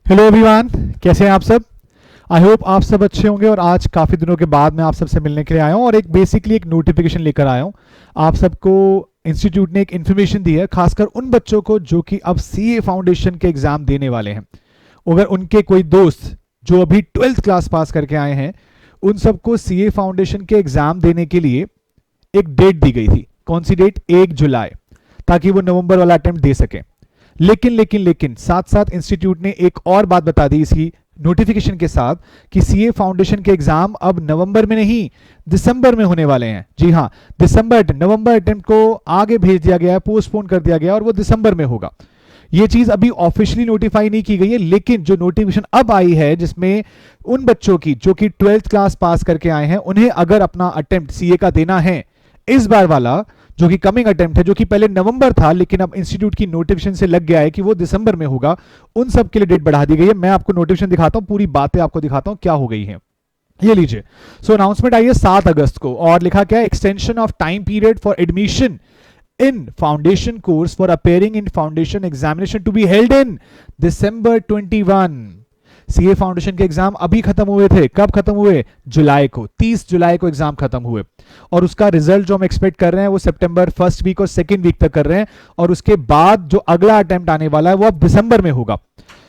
Hello everyone, कैसे हैं आप सब। आई होप आप सब अच्छे होंगे। और आज काफ़ी दिनों के बाद मैं आप सबसे मिलने के लिए आया हूं और एक बेसिकली एक नोटिफिकेशन लेकर आया हूं। आप सबको इंस्टीट्यूट ने एक इन्फॉर्मेशन दी है, खासकर उन बच्चों को जो कि अब सीए फाउंडेशन के एग्ज़ाम देने वाले हैं। अगर उनके कोई दोस्त जो अभी 12th क्लास पास करके आए हैं, उन सबको सीए फाउंडेशन के एग्ज़ाम देने के लिए एक डेट दी गई थी। कौन सी डेट? 1 जुलाई, ताकि वो नवंबर वाला अटेम्प्ट दे सकें। लेकिन साथ साथ इंस्टीट्यूट ने एक और बात बता दी इसी नोटिफिकेशन के साथ कि सीए फाउंडेशन के एग्जाम अब नवंबर में नहीं, दिसंबर में होने वाले हैं। जी हाँ, नवंबर अटेम्प्ट को आगे भेज दिया गया है, पोस्टपोन कर दिया गया और वो दिसंबर में होगा। ये चीज अभी ऑफिशियली नोटिफाई नहीं की गई है, लेकिन जो नोटिफिकेशन अब आई है जिसमें उन बच्चों की जो कि 12th क्लास पास करके आए हैं, उन्हें अगर अपना अटेम्प्ट सीए का देना है इस बार वाला, जो कि कमिंग अटेम्प्ट है, जो कि पहले नवंबर था लेकिन अब इंस्टीट्यूट की नोटिफिकेशन से लग गया है कि वो दिसंबर में होगा, उन सब के लिए डेट बढ़ा दी गई है। मैं आपको नोटिफिकेशन दिखाता हूं, पूरी बातें आपको दिखाता हूं क्या हो गई है। ये लीजिए। सो अनाउंसमेंट आई है 7 अगस्त को और लिखा क्या है? Extension of time period for admission in foundation course for appearing in foundation examination to be held in December 21। CA foundation के एग्जाम अभी खत्म हुए थे। कब खत्म हुए? जुलाई को, 30 जुलाई को एग्जाम खत्म हुए और उसका रिजल्ट जो हम एक्सपेक्ट कर रहे हैं वो सितंबर फर्स्ट वीक और सेकेंड वीक तक कर रहे हैं। और उसके बाद जो अगला अटेम्प्ट आने वाला है वो अब दिसंबर में होगा।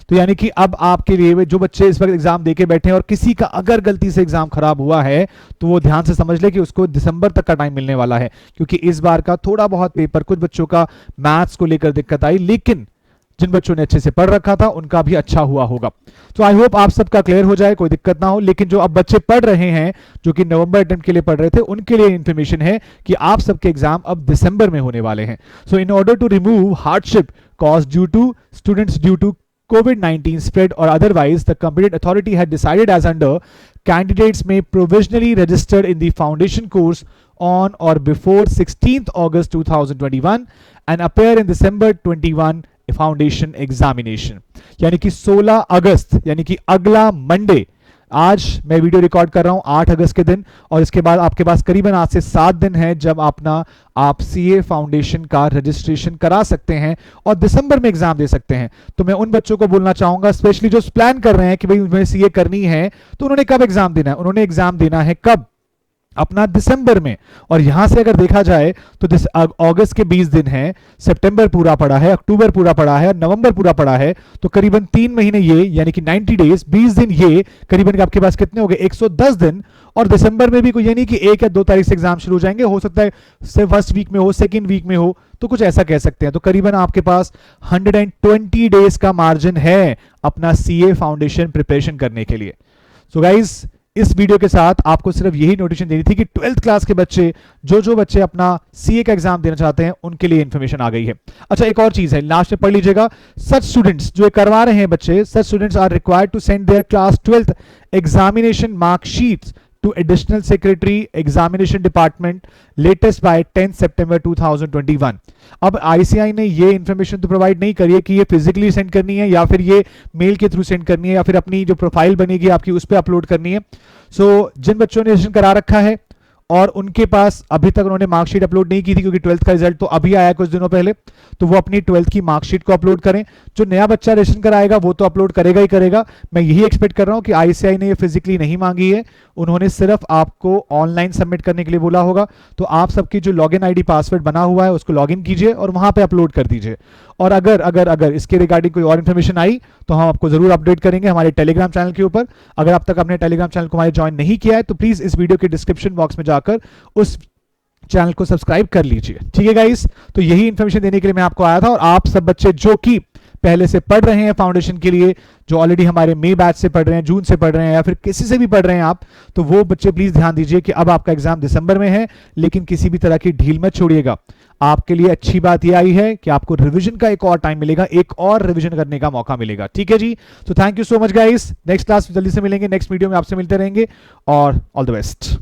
तो यानी कि अब आपके लिए जो बच्चे इस वक्त एग्जाम देके बैठे हैं और किसी का अगर गलती से एग्जाम खराब हुआ है तो वो ध्यान से समझ ले कि उसको दिसंबर तक का टाइम मिलने वाला है, क्योंकि इस बार का थोड़ा बहुत पेपर कुछ बच्चों का मैथ्स को लेकर दिक्कत आई, लेकिन जिन बच्चों ने अच्छे से पढ़ रखा था उनका भी अच्छा हुआ होगा। तो आई होप आप सबका क्लियर हो जाए, कोई दिक्कत ना हो। लेकिन जो अब बच्चे पढ़ रहे हैं, जो कि नवंबर अटेम्प्ट के लिए पढ़ रहे थे, उनके लिए इंफॉर्मेशन है कि आप सबके एग्जाम अब दिसंबर में होने वाले हैं। So in order to remove hardship cause due to students due to COVID-19 spread or otherwise, the competent authority had decided as under candidates may provisionally register in the foundation course on or before 16th August 2021 and appear in December 21 foundation examination. यानी कि 16 अगस्त यानी कि अगला Monday, आज मैं video record कर रहा हूं 8 अगस्त के दिन, और इसके बाद आपके पास करीबन आज से 7 दिन है जब आप सीए फाउंडेशन का रजिस्ट्रेशन करा सकते हैं और दिसंबर में एग्जाम दे सकते हैं। तो मैं उन बच्चों को बोलना चाहूंगा, स्पेशली जो प्लान कर रहे हैं कि भाई उन्हें सीए करनी है, तो उन्होंने कब एग्जाम देना है? उन्होंने एग्जाम देना है कब? अपना दिसंबर में। और यहां से अगर देखा जाए तो अगस्त के 20 दिन हैं, सितंबर पूरा पड़ा है, अक्टूबर पूरा पड़ा है, नवंबर पूरा पड़ा है, तो करीबन 3 महीने ये यानी कि 90 डेज, 20 दिन ये करीबन आपके पास कितने हो गए? 110 दिन। और दिसंबर में भी कोई ये नहीं कि 1 या 2 तारीख से एग्जाम शुरू हो जाएंगे, हो सकता है से फर्स्ट वीक में हो, सेकेंड वीक में हो, तो कुछ ऐसा कह सकते हैं। तो करीबन आपके पास 120 डेज का मार्जिन है अपना सीए फाउंडेशन प्रिपरेशन करने के लिए। सो गाइज, इस वीडियो के साथ आपको सिर्फ यही नोटिफिकेशन देनी थी कि 12th क्लास के बच्चे जो बच्चे अपना सीए का एग्जाम देना चाहते हैं उनके लिए इंफॉर्मेशन आ गई है। अच्छा, एक और चीज है, लास्ट में पढ़ लीजिएगा। सच स्टूडेंट्स जो करवा रहे हैं बच्चे, सच students are required to send their class 12th examination marksheets to additional secretary examination department latest by 10 September 2021। अब ICI ने ये इंफॉर्मेशन तो प्रोवाइड नहीं करी है कि ये फिजिकली सेंड करनी है या फिर ये मेल के थ्रू सेंड करनी है या फिर अपनी जो प्रोफाइल बनेगी आपकी उस पर अपलोड करनी है। सो जिन बच्चों ने रजिस्ट्रेशन करा रखा है और उनके पास अभी तक उन्होंने मार्कशीट अपलोड नहीं की थी, क्योंकि 12th का रिजल्ट तो अभी आया कुछ दिनों पहले, तो वो अपनी 12th की मार्कशीट को अपलोड करें। जो नया बच्चा रजिस्ट्रेशन कराएगा वो तो अपलोड करेगा ही करेगा। मैं यही एक्सपेक्ट कर रहा हूं कि आईसीआई ने ये फिजिकली नहीं मांगी है, उन्होंने सिर्फ आपको ऑनलाइन सबमिट करने के लिए बोला होगा। तो आप सबकी जो लॉगिन आईडी पासवर्ड बना हुआ है उसको लॉगिन कीजिए और वहां पे अपलोड कर दीजिए। और अगर इसके रिगार्डिंग कोई और इन्फॉर्मेशन आई तो हम आपको जरूर अपडेट करेंगे हमारे टेलीग्राम चैनल के ऊपर। अगर अब तक अपने टेलीग्राम चैनल को हमारे ज्वाइन नहीं किया है तो प्लीज इस वीडियो के डिस्क्रिप्शन बॉक्स में जाकर उस चैनल को सब्सक्राइब कर लीजिए। ठीक है गाइस, तो यही इन्फॉर्मेशन देने के लिए मैं आपको आया था। और आप सब बच्चे जो कि पहले से पढ़ रहे हैं फाउंडेशन के लिए, जो ऑलरेडी हमारे मई बैच से पढ़ रहे हैं, जून से पढ़ रहे हैं या फिर किसी से भी पढ़ रहे हैं आप, तो वो बच्चे प्लीज ध्यान दीजिए कि अब आपका एग्जाम दिसंबर में है, लेकिन किसी भी तरह की ढील मत छोड़िएगा। आपके लिए अच्छी बात यह आई है कि आपको रिवीजन का एक और टाइम मिलेगा, एक और रिवीजन करने का मौका मिलेगा। ठीक है जी, तो thank you so much guys. Next class जल्दी से मिलेंगे, नेक्स्ट वीडियो में आपसे मिलते रहेंगे और ऑल द बेस्ट।